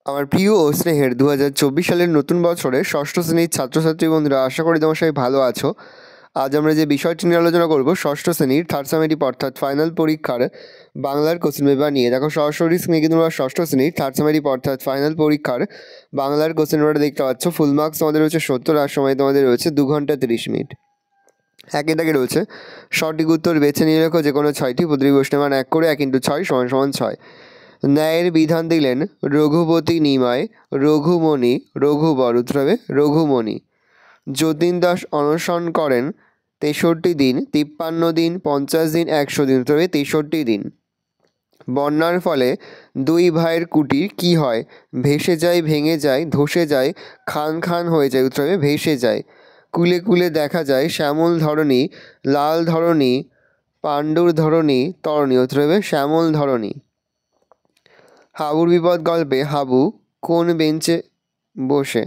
আমার প্রিয় ও স্নেহের 2024 সালের নতুন বছরে ষষ্ঠ শ্রেণীর ছাত্রছাত্রী বন্ধুরা, আশা করি তোমার সবাই ভালো আছো। আজ আমরা যে বিষয়টি নিয়ে আলোচনা করব ষষ্ঠ শ্রেণীর থার্ড সেমিস্টার অর্থাৎ ফাইনাল পরীক্ষার বাংলার কোশ্চেন পেপার নিয়ে। দেখো সরাসরি স্ক্রিনে কিন্তু তোমরা ষষ্ঠ শ্রেণীর থার্ড সেমিস্টার অর্থাৎ ফাইনাল পরীক্ষার বাংলার কোশ্চেন পেপারটা দেখতে পাচ্ছ। ফুল মার্কস তোমাদের রয়েছে 70 আর সময় তোমাদের রয়েছে 2 ঘন্টা 30 মিনিট। একে দাগে রয়েছে সঠিক উত্তর বেছে নিয়ে রেখো যে কোনো 6টি, প্রতিটি প্রশ্নের মান 1 করে 1 × 6 = 6। ন্যায়ের বিধান দিলেন রঘুপতি নিমায়, রঘুমণি রঘুবর, উত্তর হবে রঘুমণি। যতীন দাস অনশন করেন 63 দিন, 53 দিন, 50 দিন, 100 দিন, উত্তর হবে 63 দিন। বন্যার ফলে দুই ভাইয়ের কুটির কি হয়? ভেসে যায়, ভেঙে যায়, ধসে যায়, খান খান হয়ে যায়, উত্তর হবে ভেসে যায়। কুলে কুলে দেখা যায় শ্যামল ধরণী, লাল ধরণী, পাণ্ডুর ধরণী, তরণী, উত্তর হবে শ্যামল ধরণী। হাবুর বিপদ গল্পে হাবু কোন বেঞ্চে বসে?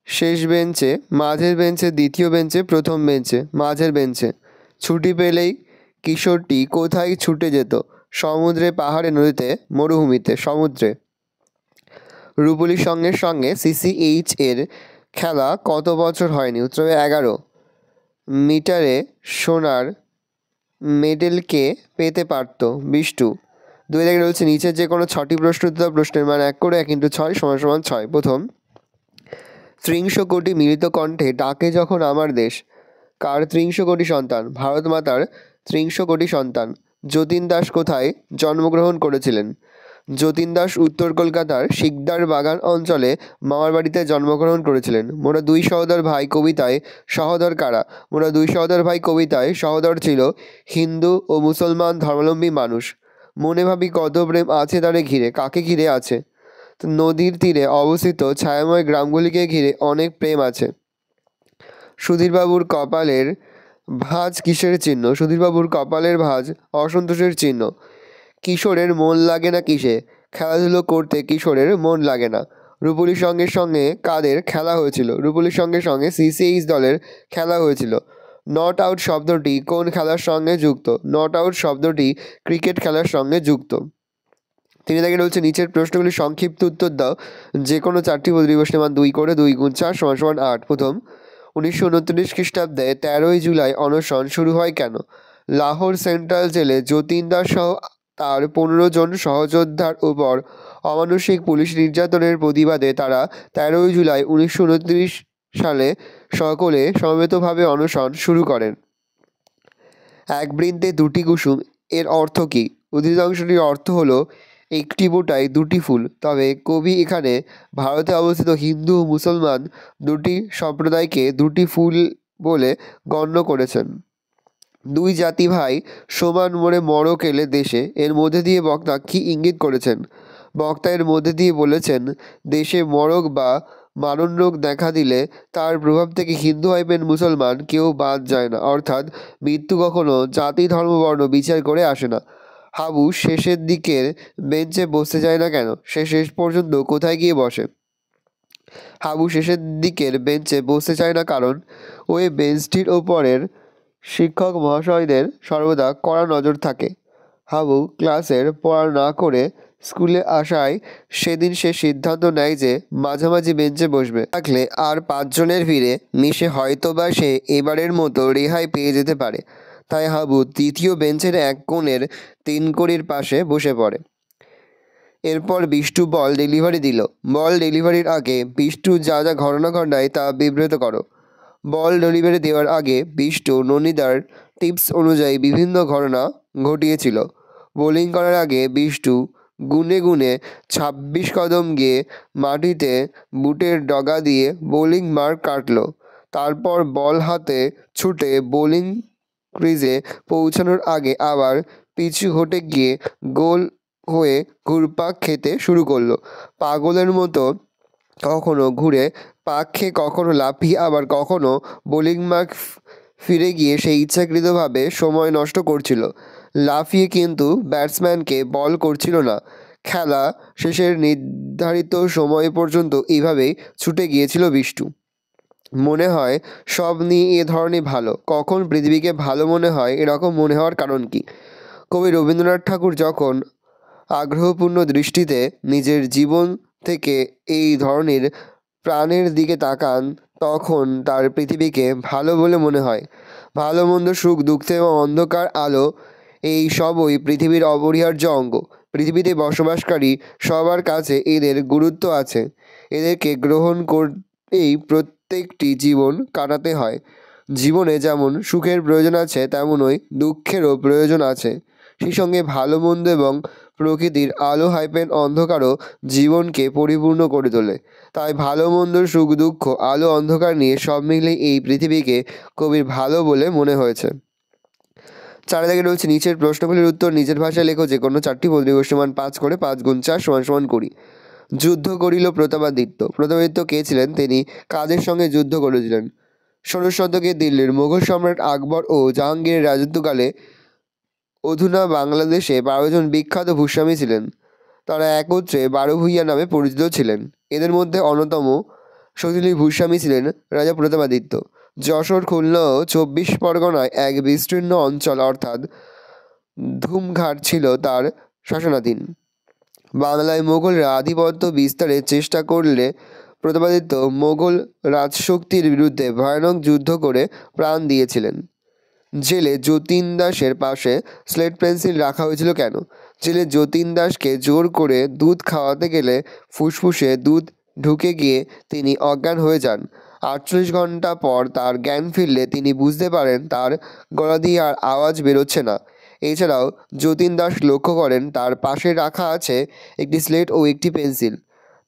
শেষ বেঞ্চে, মাঝের বেঞ্চে, দ্বিতীয় বেঞ্চে, প্রথম বেঞ্চে? মাঝের বেঞ্চে। ছুটি পেলেই কিশোরটি কোথায় ছুটে যেত? সমুদ্রে, পাহাড়ে, নদীতে, মরুভূমিতে? সমুদ্রে। রূপলি সঙ্গের সঙ্গে CCH এর খেলা কত বছর হয়নি? উত্তর হবে 11। মিটারে সোনার মেডেল কে পেতে পারত? বিষ্টু। 2 দাগে রয়েছে নিচের যে কোনো 6টি প্রশ্ন উত্তর, প্রশ্নের মান 1 করে 1 × 6 = 6। প্রথম, 300 কোটি মিলিত কণ্ঠে ডাকে যখন আমার দেশ। কার 300 কোটি সন্তান? ভারত মাতার 300 কোটি সন্তান। যতীন দাস কোথায় জন্মগ্রহণ করেছিলেন? যতীন দাস উত্তর কলকাতার শিকদার বাগান অঞ্চলে মামার বাড়িতে জন্মগ্রহণ করেছিলেন। মোরা দুই সহোদর ভাই কবিতায় সহোদর কারা? মোরা দুই সহোদর ভাই কবিতায় সহোদর ছিল হিন্দু ও মুসলমান ধর্মাবলম্বী মানুষ। মনে ভাবি কত প্রেম আছে তারে ঘিরে। কাকে ঘিরে আছে? তো নদীর তীরে অবস্থিত ছায়াময় গ্রামগুলিকে ঘিরে অনেক প্রেম আছে। সুধীরবাবুর কপালের ভাঁজ কিসের চিহ্ন? সুধীরবাবুর কপালের ভাঁজ অসন্তোষের চিহ্ন। কিশোরের মন লাগে না কিসে? খেলাধুলো করতে কিশোরের মন লাগে না। রূপলির সঙ্গে সঙ্গে কাদের খেলা হয়েছিল? রূপলির সঙ্গে সঙ্গে CCH দলের খেলা হয়েছিল। নট আউট শব্দটি কোন খেলার সঙ্গে যুক্ত? নট আউট শব্দটি ক্রিকেট খেলার সঙ্গে যুক্ত। 3 দাগে রয়েছে নিচের প্রশ্নগুলির সংক্ষিপ্ত উত্তর দাও। যে কোনো 4টি প্রতিটি প্রশ্নের মান 2 করে 2 × 4 = 8। প্রথম, 1929 খ্রিস্টাব্দে 13ই জুলাই অনশন শুরু হয় কেন? লাহোর সেন্ট্রাল জেলে যতীন দাস সহ তার 15 জন সহযোদ্ধার উপর অমানুষিক পুলিশ নির্যাতনের প্রতিবাদে তারা 13ই জুলাই 1929 সালে সকলে সমবেতভাবে অনশন শুরু করেন। এক বৃন্তে দুটি কুসুম এর অর্থ কী? উদ্ধৃত অংশটির অর্থ হলো একটি বোঁটায় দুটি ফুল। তবে কবি এখানে ভারতে অবস্থিত হিন্দু ও মুসলমান দুটি সম্প্রদায়কে দুটি ফুল বলে গণ্য করেছেন। দুই জাতি ভাই সমান মোড়ে মড়ক এলে দেশে, এর মধ্যে দিয়ে বক্তা কী ইঙ্গিত করেছেন? বক্তা এর মধ্যে দিয়ে বলেছেন, দেশে মড়ক বা মারণরোগ দেখা দিলে তার প্রভাব থেকে হিন্দু হইবেন মুসলমান কেউ বাদ যায় না, অর্থাৎ মৃত্যু কখনো জাতি ধর্ম বর্ণ বিচার করে আসে না। হাবু শেষের দিকের বেঞ্চে বসতে যায় না কেন? সে শেষ পর্যন্ত কোথায় গিয়ে বসে? হাবু শেষের দিকের বেঞ্চে বসতে চায় না কারণ ওই বেঞ্চটির ওপরের শিক্ষক মহাশয়দের সর্বদা কড়া নজর থাকে। হাবু ক্লাসের পড়া না করে স্কুলে আসায় সেদিন সে সিদ্ধান্ত নেয় যে মাঝামাঝি বেঞ্চে বসবে। থাকলে আর 5 জনের ভিড়ে মিশে হয়তোবা সে এবারের মতো রেহাই পেয়ে যেতে পারে। তাই হাবু তৃতীয় বেঞ্চের এক কোণের 3 কড়ির পাশে বসে পড়ে। এরপর বিষ্টু বল ডেলিভারি দিল। বল ডেলিভারির আগে বিষ্টু যা যা ঘটনা ঘটায় তা বিবৃত করো। বল ডেলিভারি দেওয়ার আগে বিষ্টু ননীদার টিপস অনুযায়ী বিভিন্ন ঘটনা ঘটিয়েছিল। বোলিং করার আগে বিষ্টু গুনে গুনে 26 কদম গিয়ে মাটিতে বুটের ডগা দিয়ে বোলিং মার্ক কাটল। তারপর বল হাতে ছুটে বোলিং ক্রিজে পৌঁছানোর আগে আবার পিছু হটে গিয়ে গোল হয়ে ঘুরপাক খেতে শুরু করলো। পাগলের মতো কখনো ঘুরে পাক খেয়ে, কখনো লাফিয়ে, আবার কখনো বোলিং মার্ক ফিরে গিয়ে সে ইচ্ছাকৃতভাবে সময় নষ্ট করছিল। লাফিয়ে কিন্তু ব্যাটসম্যানকে বল করছিল না। খেলা শেষের নির্ধারিত সময় পর্যন্ত এইভাবেই ছুটে গিয়েছিল বিষ্টু। মনে হয় সব নিয়ে এ ধরনের ভালো। কখন পৃথিবীকে ভালো মনে হয় এরকম মনে হওয়ার কারণ কি? কবি রবীন্দ্রনাথ ঠাকুর যখন আগ্রহপূর্ণ দৃষ্টিতে নিজের জীবন থেকে এই ধরনের প্রাণের দিকে তাকান তখন তার পৃথিবীকে ভালো বলে মনে হয়। ভালো মন্দ, সুখ দুঃখ এবং অন্ধকার আলো এই সবই পৃথিবীর অপরিহার্য অঙ্গ। পৃথিবীতে বসবাসকারী সবার কাছে এদের গুরুত্ব আছে। এদেরকে গ্রহণ করেই প্রত্যেকটি জীবন কাটাতে হয়। জীবনে যেমন সুখের প্রয়োজন আছে তেমনই দুঃখেরও প্রয়োজন আছে। সেই সঙ্গে ভালো মন্দ এবং প্রকৃতির আলো হাইপেন অন্ধকারও জীবনকে পরিপূর্ণ করে তোলে। তাই ভালো মন্দ, সুখ দুঃখ, আলো অন্ধকার নিয়ে সব মিলিয়ে এই পৃথিবীকে কবির ভালো বলে মনে হয়েছে। 4 দাগে রয়েছে নিচের প্রশ্নগুলির উত্তর নিজের ভাষায় লেখো। যে কোনো 4টি বদ্রীগোষ্ঠী মান 5 করে 5 গুণ 4 সমান সমান 20। যুদ্ধ করিল প্রতাপাদিত্য। প্রতাপাদিত্য কে ছিলেন? তিনি কাদের সঙ্গে যুদ্ধ করেছিলেন? 16 শতকে দিল্লির মুঘল সম্রাট আকবর ও জাহাঙ্গীরের রাজত্বকালে অধুনা বাংলাদেশে 12 জন বিখ্যাত ভূস্বামী ছিলেন। তারা একত্রে 12 ভূঁইয়া নামে পরিচিত ছিলেন। এদের মধ্যে অন্যতম শক্তিশালী ভূস্বামী ছিলেন রাজা প্রতাপাদিত্য। যশোর, খুলনা ও 24 পরগনায় এক বিস্তীর্ণ অঞ্চল অর্থাৎ ধুমঘাট ছিল তার শাসনাধীন। বাংলায় মোগলরা আধিপত্য বিস্তারের চেষ্টা করলে প্রতাপাদিত্য মোগল রাজশক্তির বিরুদ্ধে ভয়ানক যুদ্ধ করে প্রাণ দিয়েছিলেন। জেলে যতীন দাসের পাশে স্লেট পেন্সিল রাখা হয়েছিল কেন? জেলে যতীন দাসকে জোর করে দুধ খাওয়াতে গেলে ফুসফুসে দুধ ঢুকে গিয়ে তিনি অজ্ঞান হয়ে যান। 48 ঘন্টা পর তার জ্ঞান ফিরলে তিনি বুঝতে পারেন তার গলা দিয়ে আর আওয়াজ বেরোচ্ছে না। এছাড়াও যতীন দাস লক্ষ্য করেন তার পাশে রাখা আছে একটি স্লেট ও একটি পেন্সিল।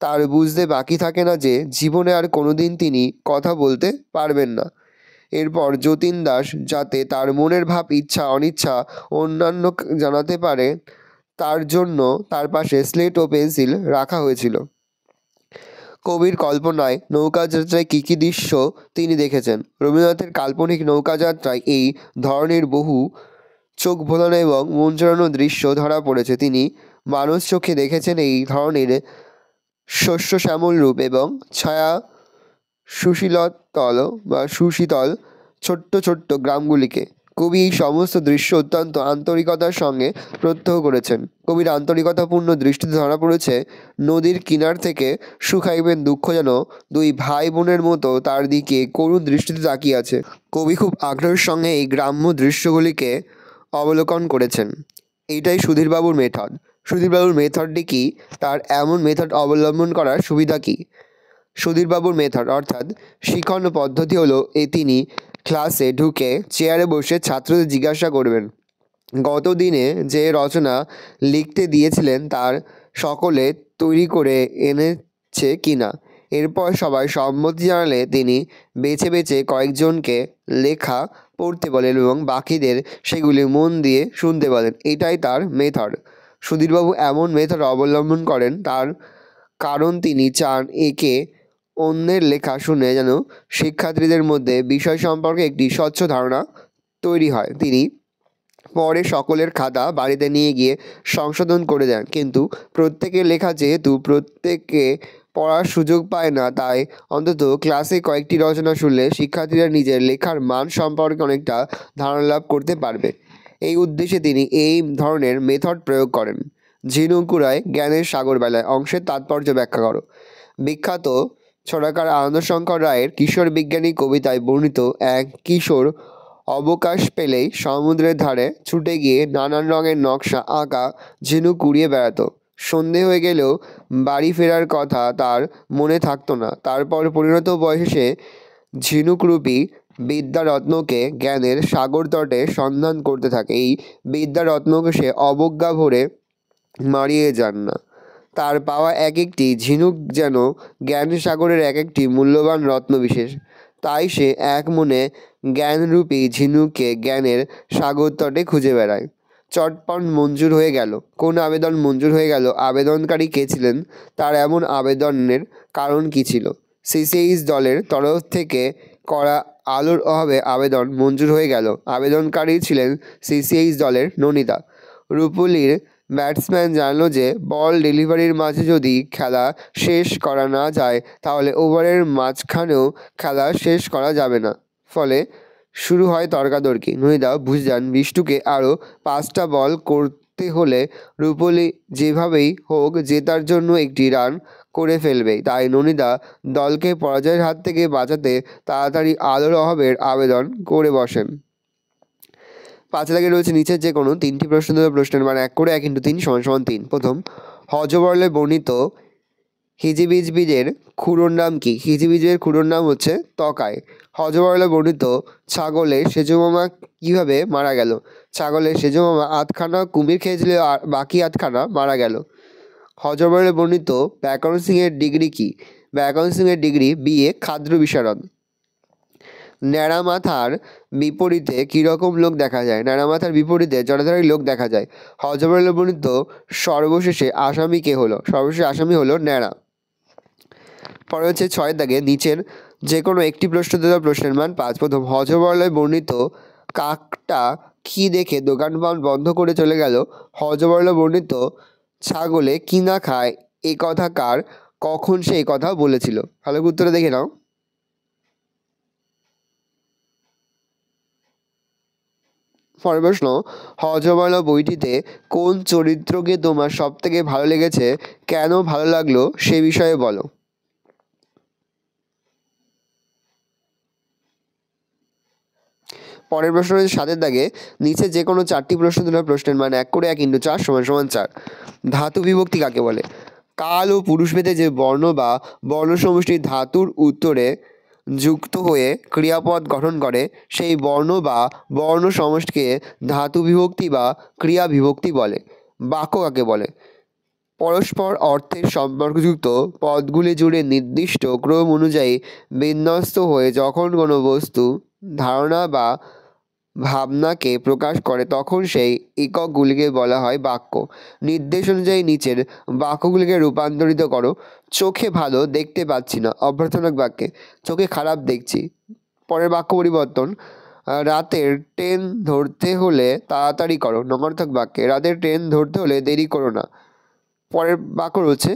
তার বুঝতে বাকি থাকে না যে জীবনে আর কোনোদিন তিনি কথা বলতে পারবেন না। এরপর যতীন দাস যাতে তার মনের ভাব, ইচ্ছা অনিচ্ছা অন্যান্য জানাতে পারে তার জন্য তার পাশে স্লেট ও পেন্সিল রাখা হয়েছিল। কবির কল্পনায় নৌকাযাত্রায় কী কী দৃশ্য তিনি দেখেছেন? রবীন্দ্রনাথের কাল্পনিক নৌকাযাত্রায় এই ধরনের বহু চোখ ভোলানো এবং মন জড়ানো দৃশ্য ধরা পড়েছে। তিনি মানুষ চোখে দেখেছেন এই ধরনের শস্য শ্যামল রূপ এবং ছায়া সুশীতল ছোট্ট ছোট্ট গ্রামগুলিকে। কবি এই সমস্ত দৃশ্য অত্যন্ত আন্তরিকতার সঙ্গে প্রত্যক্ষ করেছেন। কবির আন্তরিকতাপূর্ণ দৃষ্টিতে ধরা পড়েছে নদীর কিনার থেকে শুকাইবেন দুঃখ যেন দুই ভাই বোনের মতো তার দিকে করুণ দৃষ্টিতে তাকিয়ে আছে। কবি খুব আগ্রহের সঙ্গে এই গ্রাম্য দৃশ্যগুলিকে অবলোকন করেছেন। এইটাই সুধীরবাবুর মেথড। সুধীরবাবুর মেথডটি কি? তার এমন মেথড অবলম্বন করার সুবিধা কী? সুধীরবাবুর মেথড অর্থাৎ শিখন পদ্ধতি হলো তিনি ক্লাসে ঢুকে চেয়ারে বসে ছাত্রদের জিজ্ঞাসা করবেন গত দিনে যে রচনা লিখতে দিয়েছিলেন তার সকলে তৈরি করে এনেছে কিনা। এরপর সবাই সম্মতি জানালে তিনি বেছে বেছে কয়েকজনকে লেখা পড়তে বলেন এবং বাকিদের সেগুলি মন দিয়ে শুনতে বলেন। এটাই তার মেথড। সুধীরবাবু এমন মেথড অবলম্বন করেন তার কারণ তিনি চান একে অন্যের লেখা শুনে যেন শিক্ষার্থীদের মধ্যে বিষয় সম্পর্কে একটি স্বচ্ছ ধারণা তৈরি হয়। তিনি পরে সকলের খাতা বাড়িতে নিয়ে গিয়ে সংশোধন করে দেন, কিন্তু প্রত্যেকের লেখা যেহেতু প্রত্যেকে পড়ার সুযোগ পায় না, তাই অন্তত ক্লাসে কয়েকটি রচনা শুনলে শিক্ষার্থীরা নিজের লেখার মান সম্পর্কে অনেকটা ধারণা লাভ করতে পারবে। এই উদ্দেশ্যে তিনি এই ধরনের মেথড প্রয়োগ করেন। ঝিনুকুড়ায় জ্ঞানের সাগর বেলায় অংশের তাৎপর্য ব্যাখ্যা করো। বিখ্যাত ছড়াকার আনন্দশঙ্কর রায়ের কিশোর বিজ্ঞানী কবিতায় বর্ণিত এক কিশোর অবকাশ পেলেই সমুদ্রের ধারে ছুটে গিয়ে নানান রঙের নকশা আঁকা ঝিনুক কুড়িয়ে বেড়াতো। সন্ধে হয়ে গেলেও বাড়ি ফেরার কথা তার মনে থাকতো না। তারপর পরিণত বয়সে ঝিনুকরূপী বিদ্যারত্নকে জ্ঞানের সাগর তটে সন্ধান করতে থাকে। এই বিদ্যারত্নকে সে অবজ্ঞা ভরে মারিয়ে যান না। তার পাওয়া এক একটি ঝিনুক যেন জ্ঞান সাগরের এক একটি মূল্যবান রত্ন বিশেষ। তাই সে এক মনে জ্ঞানরূপী ঝিনুককে জ্ঞানের সাগর তটে খুঁজে বেড়ায়। চটপট মঞ্জুর হয়ে গেল। কোন আবেদন মঞ্জুর হয়ে গেল? আবেদনকারী কে ছিলেন? তার এমন আবেদনের কারণ কী ছিল? সিসিএইচ দলের তরফ থেকে করা আলোর অভাবে আবেদন মঞ্জুর হয়ে গেল। আবেদনকারী ছিলেন সিসিএইচ দলের ননিদা। রূপলীর ব্যাটসম্যান জানল যে বল ডেলিভারির মাঝে যদি খেলা শেষ করা না যায় তাহলে ওভারের মাঝখানেও খেলা শেষ করা যাবে না। ফলে শুরু হয় তর্কাতর্কি। ননিদা বুঝে যান বিষ্টুকে আরও 5টা বল করতে হলে রূপলি যেভাবেই হোক জেতার জন্য একটি রান করে ফেলবেই, তাই ননিদা দলকে পরাজয়ের হাত থেকে বাঁচাতে তাড়াতাড়ি আলোর অভাবের আবেদন করে বসেন। 5 দাগে রয়েছে নিচের যে কোনো 3টি প্রশ্ন দেওয়া প্রশ্নের মান 1 করে 1 × 3 = 3। প্রথম, হযবরলে বর্ণিত হিজিবিজের খুঁড়োর নাম কি? হিজিবিজের খুঁড়োর নাম হচ্ছে তকায়। হযবরলে বর্ণিত ছাগলের সেজমামা কিভাবে মারা গেল? ছাগলের সেজমামা 8খানা কুমির খেয়েছিল আর বাকি 8খানা মারা গেল। হযবরলে বর্ণিত ব্যাকরণ সিংহের ডিগ্রি কি? ব্যাকরণ সিংহের ডিগ্রি BA খাদ্য বিশারদ। ন্যাড়া মাথার বিপরীতে কীরকম লোক দেখা যায়? ন্যাড়া মাথার বিপরীতে জটাধারী লোক দেখা যায়। হযবরলে বর্ণিত সর্বশেষে আসামি কে হলো? সর্বশেষে আসামি হলো ন্যাড়া। পরে হচ্ছে 6 দাগে নিচের যে কোনো একটি প্রশ্ন দেওয়া প্রশ্নের মান 5। প্রথম, হযবরলে বর্ণিত কাকটা কি দেখে দোকানপাট বন্ধ করে চলে গেল? হযবরলে বর্ণিত ছাগলে কি না খায় এ কথা কার, কখন সে কথা বলেছিল? ভালো করে উত্তরটা দেখে নাও। পরের প্রশ্ন, হযবরলে বইটিতে কোন চরিত্রকে তোমার সবথেকে ভালো লেগেছে, কেন ভালো লাগলো সে বিষয়ে বলো। পরের প্রশ্ন রয়েছে 7 দাগে নিচে যে কোনো 4টি প্রশ্ন দেওয়া প্রশ্নের মান 1 করে 1 × 4 = 4। ধাতু বিভক্তি কাকে বলে? কাল ও পুরুষভেদে যে বর্ণ বা বর্ণসমষ্টি ধাতুর উত্তরে যুক্ত হয়ে ক্রিয়াপদ গঠন করে সেই বর্ণ বা বর্ণ সমষ্টিকে ধাতু বিভক্তি বা ক্রিয়া বিভক্তি বলে। বাক্য কাকে বলে? পরস্পর অর্থের সম্পর্কযুক্ত পদগুলি জুড়ে নির্দিষ্ট ক্রম অনুযায়ী বিন্যস্ত হয়ে যখন কোনো বস্তু, ধারণা বা ভাবনাকে প্রকাশ করে তখন সেই এককগুলিকে বলা হয় বাক্য। নির্দেশ অনুযায়ী নিচের বাক্যগুলিকে রূপান্তরিত করো। চোখে ভালো দেখতে পাচ্ছি না অভ্যর্থনাক বাক্যে চোখে খারাপ দেখছি। পরের বাক্য পরিবর্তন, রাতের ট্রেন ধরতে হলে তাড়াতাড়ি করো নকারাত্মক বাক্যে রাতের ট্রেন ধরতে হলে দেরি করো না। পরের বাক্য রয়েছে,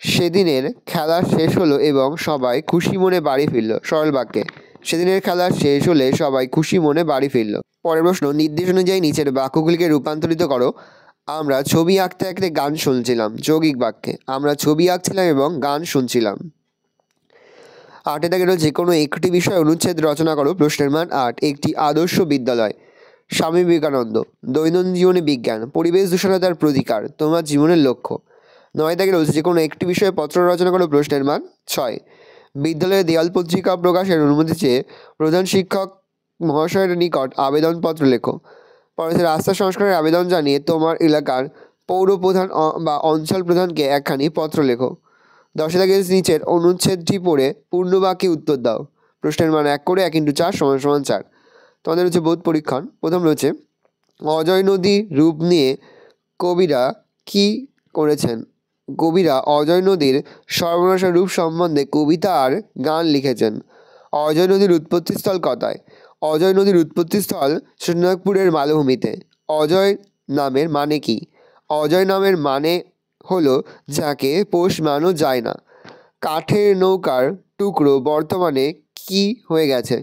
সেদিনের খেলা শেষ হলো এবং সবাই খুশি মনে বাড়ি ফিরল সরল বাক্যে সেদিনের খেলা শেষ হলে সবাই খুশি মনে বাড়ি ফিরল। পরের প্রশ্ন, নির্দেশ অনুযায়ী নিচের বাক্যগুলিকে রূপান্তরিত করো। আমরা ছবি আঁকতে আঁকতে গান শুনছিলাম যৌগিক বাক্যে আমরা ছবি আঁকছিলাম এবং গান শুনছিলাম। 8 দাগে যে কোনো একটি বিষয় অনুচ্ছেদ রচনা করো প্রশ্নের মান 8। একটি আদর্শ বিদ্যালয়। স্বামী বিবেকানন্দ। দৈনন্দিন জীবনে বিজ্ঞান। পরিবেশ দূষণতার প্রতিকার তোমার জীবনের লক্ষ্য। 9 দাগে রয়েছে যে কোনো একটি বিষয়ে পত্র রচনা করো প্রশ্নের মান 6। বিদ্যালয়ে দেয়াল পত্রিকা প্রকাশের অনুমতি চেয়ে প্রধান শিক্ষক মহাশয়ের নিকট আবেদনপত্র লেখো। পরে রাস্তা সংস্কারের আবেদন জানিয়ে তোমার এলাকার পৌর প্রধান বা অঞ্চল প্রধানকে একখানি পত্র লেখো। 10 দাগে নিচের অনুচ্ছেদটি পড়ে পূর্ণবাক্যে উত্তর দাও। প্রশ্নের মান 1 করে 1 × 4 = 4। তোমাদের হচ্ছে বোধ পরীক্ষণ। প্রথম রয়েছে, অজয় নদী রূপ নিয়ে কবিরা কি করেছেন? কবিরা অজয় নদীর সর্বনাশা রূপ সম্বন্ধে কবিতা আর গান লিখেছেন। অজয় নদীর উৎপত্তিস্থল কোথায়? অজয় নদীর উৎপত্তিস্থল সোনারপুরের মালভূমিতে। অজয় নামের মানে কি? অজয় নামের মানে হলো যাকে পোষ মানো যায় না। কাঠের নৌকার টুকরো বর্তমানে কি হয়ে গেছে?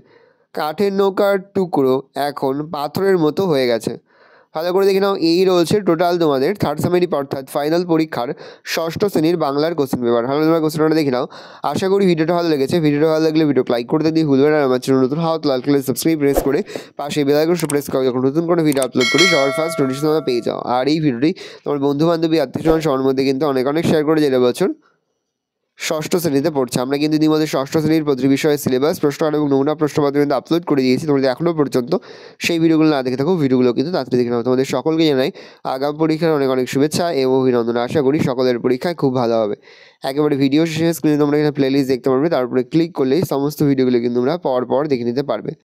কাঠের নৌকার টুকরো এখন পাথরের মতো হয়ে গেছে। ভালো করে দেখে নাও। এই রয়েছে টোটাল তোমাদের থার্ড সামেরি অর্থাৎ ফাইনাল পরীক্ষার 6ষ্ঠ শ্রেণীর বাংলার কোশ্চেন পেপার। ভালো তোমরা কোশ্চেনটা দেখে নাও। আশা করি ভিডিওটা ভালো লেগেছে। ভিডিওটা ভালো লাগলে ভিডিও লাইক করতে দিয়ে ভুলবে না। আমার চ্যানেল নতুন হাত লাল কালার সাবস্ক্রাইব প্রেস করে পাশে বেল আইকনটা প্রেস করে যখন নতুন কোনো ভিডিও আপলোড করি সবার ফার্স্ট নোটিফিকেশন তোমরা পেয়ে যাও। আর এই ভিডিওটি তোমার বন্ধু বান্ধবী আত্মীয়স্বজন সবার মধ্যে কিন্তু অনেক শেয়ার করে যেটা বছর 6ষ্ঠ শ্রেণীতে পড়ছে। আমরা কিন্তু ইতিমধ্যে 6ষ্ঠ শ্রেণীর প্রতি বিষয়ের সিলেবাস প্রশ্ন এবং নমুনা প্রশ্নপত্র কিন্তু আপলোড করে দিয়েছি। তোমাদের এখনও পর্যন্ত সেই ভিডিওগুলো না দেখে থাকো, ভিডিওগুলো কিন্তু তাড়াতাড়ি দেখে নাও। তোমাদের সকলকে জানাই আগাম পরীক্ষার অনেক শুভেচ্ছা এবং অভিনন্দন। আশা করি সকলের পরীক্ষায় খুব ভালো হবে। একেবারে ভিডিও শেষে স্ক্রিনে তোমরা এখানে প্লেলিস্ট দেখতে পারবে, তারপরে ক্লিক করলেই সমস্ত ভিডিওগুলো কিন্তু তোমরা পর দেখে নিতে পারবে।